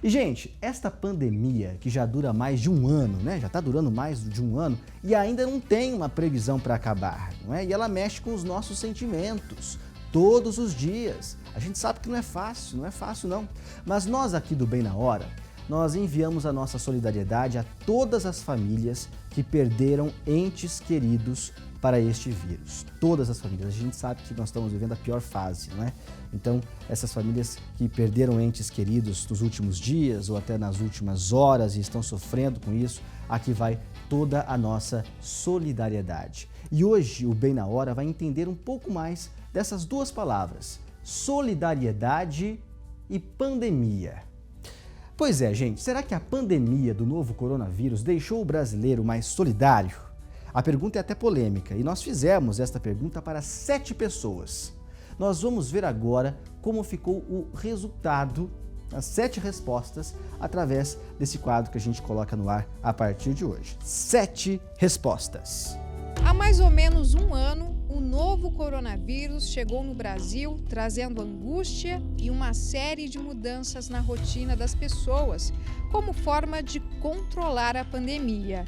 E, gente, esta pandemia que já dura mais de um ano, né? Já está durando mais de um ano e ainda não tem uma previsão para acabar, não é? E ela mexe com os nossos sentimentos todos os dias. A gente sabe que não é fácil não. Mas nós aqui do Bem na Hora, nós enviamos a nossa solidariedade a todas as famílias que perderam entes queridos para este vírus. Todas as famílias. A gente sabe que nós estamos vivendo a pior fase, não é? Então, essas famílias que perderam entes queridos nos últimos dias ou até nas últimas horas e estão sofrendo com isso, aqui vai toda a nossa solidariedade. E hoje o Bem na Hora vai entender um pouco mais dessas duas palavras, solidariedade e pandemia. Pois é, gente, será que a pandemia do novo coronavírus deixou o brasileiro mais solidário? A pergunta é até polêmica e nós fizemos esta pergunta para 7 pessoas. Nós vamos ver agora como ficou o resultado, as 7 respostas, através desse quadro que a gente coloca no ar a partir de hoje. 7 respostas. Há mais ou menos um ano, o novo coronavírus chegou no Brasil, trazendo angústia e uma série de mudanças na rotina das pessoas, como forma de controlar a pandemia.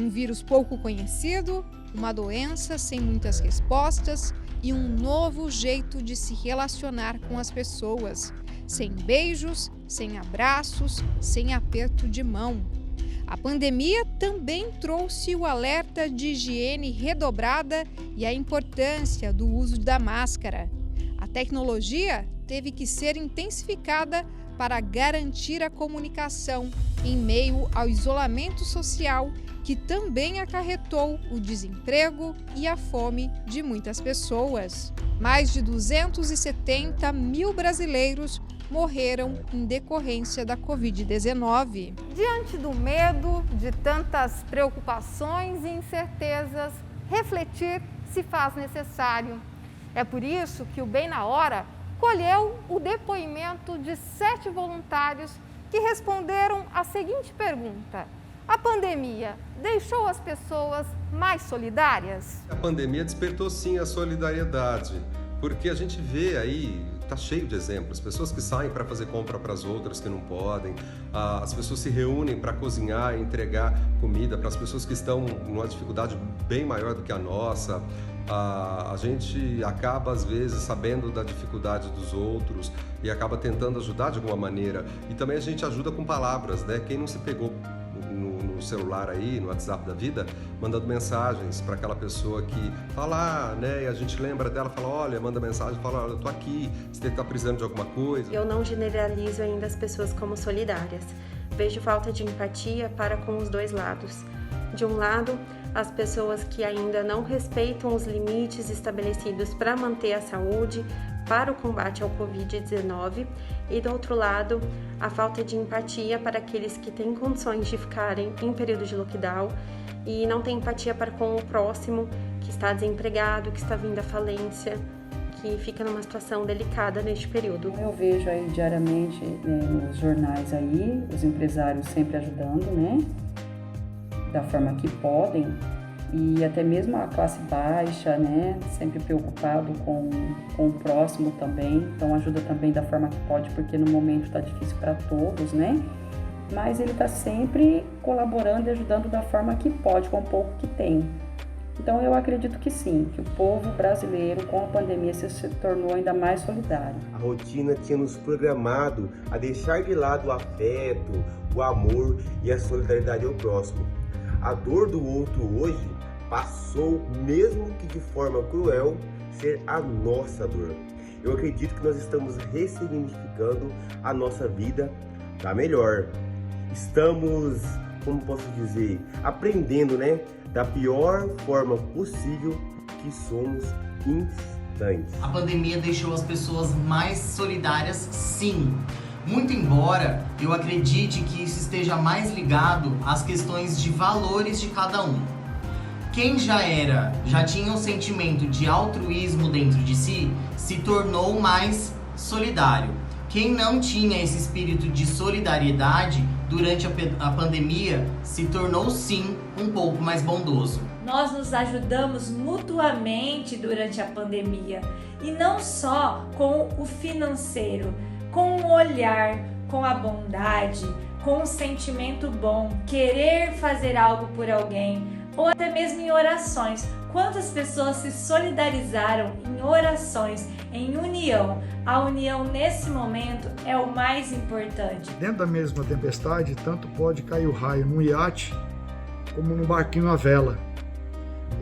Um vírus pouco conhecido, uma doença sem muitas respostas e um novo jeito de se relacionar com as pessoas, sem beijos, sem abraços, sem aperto de mão. A pandemia também trouxe o alerta de higiene redobrada e a importância do uso da máscara. A tecnologia teve que ser intensificada para garantir a comunicação em meio ao isolamento social, que também acarretou o desemprego e a fome de muitas pessoas. Mais de 270 mil brasileiros morreram em decorrência da Covid-19. Diante do medo, de tantas preocupações e incertezas, refletir se faz necessário. É por isso que o Bem na Hora colheu o depoimento de 7 voluntários que responderam a seguinte pergunta: a pandemia deixou as pessoas mais solidárias? A pandemia despertou sim a solidariedade, porque a gente vê aí, está cheio de exemplos, pessoas que saem para fazer compra para as outras que não podem, as pessoas se reúnem para cozinhar e entregar comida para as pessoas que estão numa dificuldade bem maior do que a nossa. A gente acaba, às vezes, sabendo da dificuldade dos outros e acaba tentando ajudar de alguma maneira. E também a gente ajuda com palavras, né? Quem não se pegou no celular aí, no WhatsApp da vida, mandando mensagens para aquela pessoa que fala, né? E a gente lembra dela, fala, olha, manda mensagem, fala, olha, eu tô aqui, você tá precisando de alguma coisa. Eu não generalizo ainda as pessoas como solidárias. Vejo falta de empatia para com os dois lados. De um lado, as pessoas que ainda não respeitam os limites estabelecidos para manter a saúde, para o combate ao Covid-19, e do outro lado, a falta de empatia para aqueles que têm condições de ficarem em período de lockdown e não têm empatia para com o próximo que está desempregado, que está vindo à falência, que fica numa situação delicada neste período. Eu vejo aí diariamente nos jornais aí, os empresários sempre ajudando, né? Da forma que podem, e até mesmo a classe baixa, né, sempre preocupado com o próximo também, então ajuda também da forma que pode, porque no momento está difícil para todos, né, mas ele está sempre colaborando e ajudando da forma que pode, com o pouco que tem. Então eu acredito que sim, que o povo brasileiro com a pandemia se tornou ainda mais solidário. A rotina tinha nos programado a deixar de lado o afeto, o amor e a solidariedade ao próximo. A dor do outro hoje passou, mesmo que de forma cruel, ser a nossa dor. Eu acredito que nós estamos ressignificando a nossa vida da melhor. Estamos, como posso dizer, aprendendo, né, da pior forma possível que somos instantes. A pandemia deixou as pessoas mais solidárias, sim. Muito embora eu acredite que isso esteja mais ligado às questões de valores de cada um. Quem já tinha um sentimento de altruísmo dentro de si, se tornou mais solidário. Quem não tinha esse espírito de solidariedade durante a pandemia, se tornou sim um pouco mais bondoso. Nós nos ajudamos mutuamente durante a pandemia, e não só com o financeiro, com o olhar, com a bondade, com um sentimento bom, querer fazer algo por alguém, ou até mesmo em orações. Quantas pessoas se solidarizaram em orações, em união? A união nesse momento é o mais importante. Dentro da mesma tempestade, tanto pode cair o raio num iate como num barquinho à vela.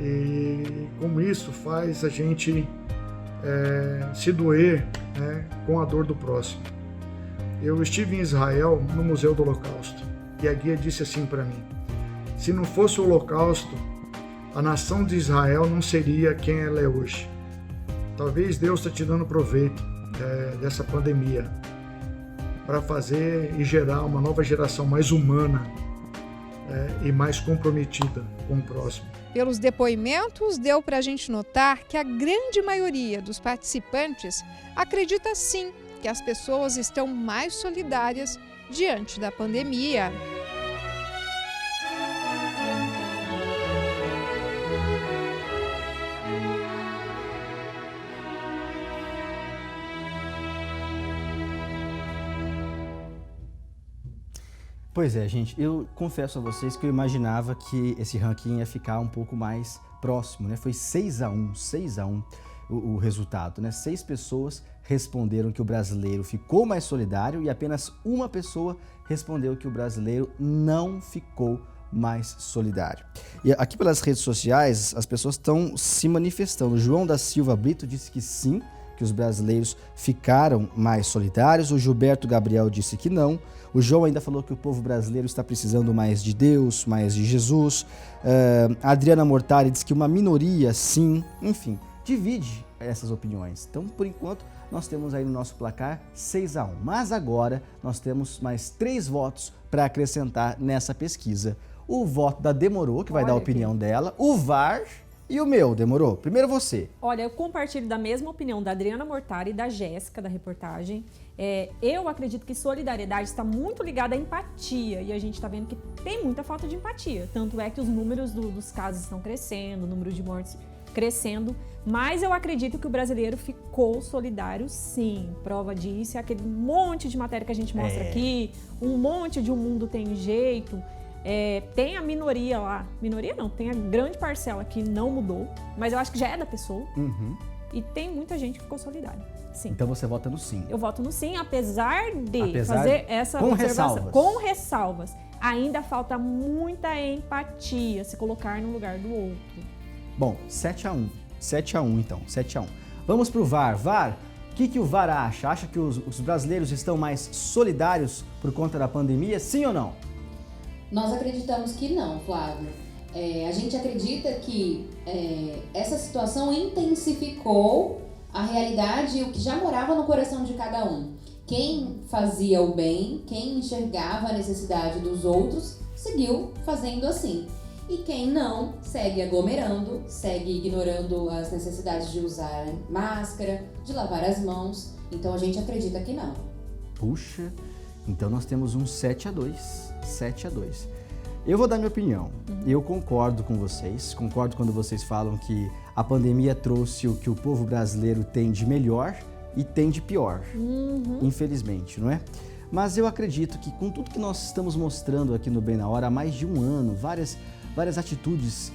E como isso faz a gente se doer, né, com a dor do próximo. Eu estive em Israel, no Museu do Holocausto, e a guia disse assim para mim: se não fosse o Holocausto, a nação de Israel não seria quem ela é hoje. Talvez Deus está te dando proveito dessa pandemia para fazer e gerar uma nova geração mais humana e mais comprometida com o próximo. Pelos depoimentos, deu para a gente notar que a grande maioria dos participantes acredita sim que as pessoas estão mais solidárias diante da pandemia. Pois é, gente, eu confesso a vocês que eu imaginava que esse ranking ia ficar um pouco mais próximo, né? Foi 6-1 o resultado, né? 6 pessoas responderam que o brasileiro ficou mais solidário e apenas uma pessoa respondeu que o brasileiro não ficou mais solidário. E aqui pelas redes sociais, as pessoas estão se manifestando. O João da Silva Brito disse que sim, que os brasileiros ficaram mais solidários. O Gilberto Gabriel disse que não. O João ainda falou que o povo brasileiro está precisando mais de Deus, mais de Jesus. A Adriana Mortari disse que uma minoria, sim. Enfim, divide essas opiniões. Então, por enquanto, nós temos aí no nosso placar 6-1. Mas agora nós temos mais 3 votos para acrescentar nessa pesquisa. O voto da Demorou, que vai dar a opinião dela. O VAR... E o meu, Demorou? Primeiro você. Olha, eu compartilho da mesma opinião da Adriana Mortari e da Jéssica, da reportagem. Eu acredito que solidariedade está muito ligada à empatia e a gente está vendo que tem muita falta de empatia. Tanto é que os números dos casos estão crescendo, o número de mortes crescendo, mas eu acredito que o brasileiro ficou solidário sim. Prova disso é aquele monte de matéria que a gente mostra aqui, um monte de O Mundo Tem Jeito. Tem a minoria lá, minoria não, tem a grande parcela que não mudou, mas eu acho que já é da pessoa. E tem muita gente que ficou solidária, sim. Então você vota no sim. Eu voto no sim, apesar de fazer essa com observação. ressalvas. Com ressalvas. Ainda falta muita empatia, se colocar no lugar do outro. Bom, 7-1 então, 7-1. Vamos pro VAR. VAR, o que o VAR acha? Acha que os brasileiros estão mais solidários por conta da pandemia, sim ou não? Nós acreditamos que não, Flávio. A gente acredita que essa situação intensificou a realidade e o que já morava no coração de cada um. Quem fazia o bem, quem enxergava a necessidade dos outros, seguiu fazendo assim. E quem não, segue aglomerando, segue ignorando as necessidades de usar máscara, de lavar as mãos. Então a gente acredita que não. Puxa, então nós temos um 7-2. 7-2. Eu vou dar minha opinião. Eu concordo com vocês, concordo quando vocês falam que a pandemia trouxe o que o povo brasileiro tem de melhor e tem de pior, infelizmente, não é? Mas eu acredito que com tudo que nós estamos mostrando aqui no Bem na Hora há mais de um ano, várias atitudes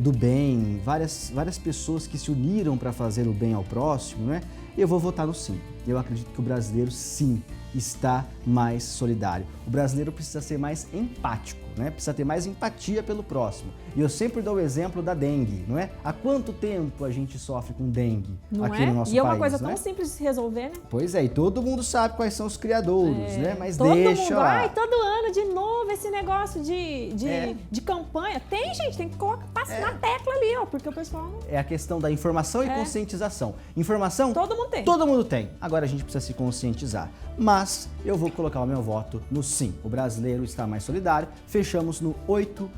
do bem, várias pessoas que se uniram para fazer o bem ao próximo, não é? Eu vou votar no sim. Eu acredito que o brasileiro, sim, está mais solidário. O brasileiro precisa ser mais empático, né? Precisa ter mais empatia pelo próximo. E eu sempre dou o exemplo da dengue, não é? Há quanto tempo a gente sofre com dengue no nosso país? E é uma coisa tão simples de se resolver, né? Pois é, e todo mundo sabe quais são os criadores, né? Mas todo deixa mundo, lá. todo ano de novo esse negócio de campanha. Tem, gente, tem que passar na tecla ali, ó, porque o pessoal... É a questão da informação e conscientização. Informação? Todo mundo tem. Todo mundo tem. Agora a gente precisa se conscientizar. Mas eu vou colocar o meu voto no sim. O brasileiro está mais solidário. Fechamos no 8-2.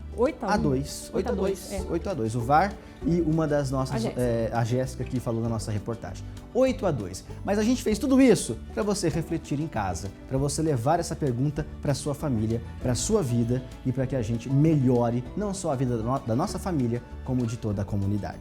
8-2. O VAR e uma das nossas, a Jéssica que falou na nossa reportagem. 8-2. Mas a gente fez tudo isso para você refletir em casa, para você levar essa pergunta para sua família, para sua vida e para que a gente melhore não só a vida da nossa família, como de toda a comunidade.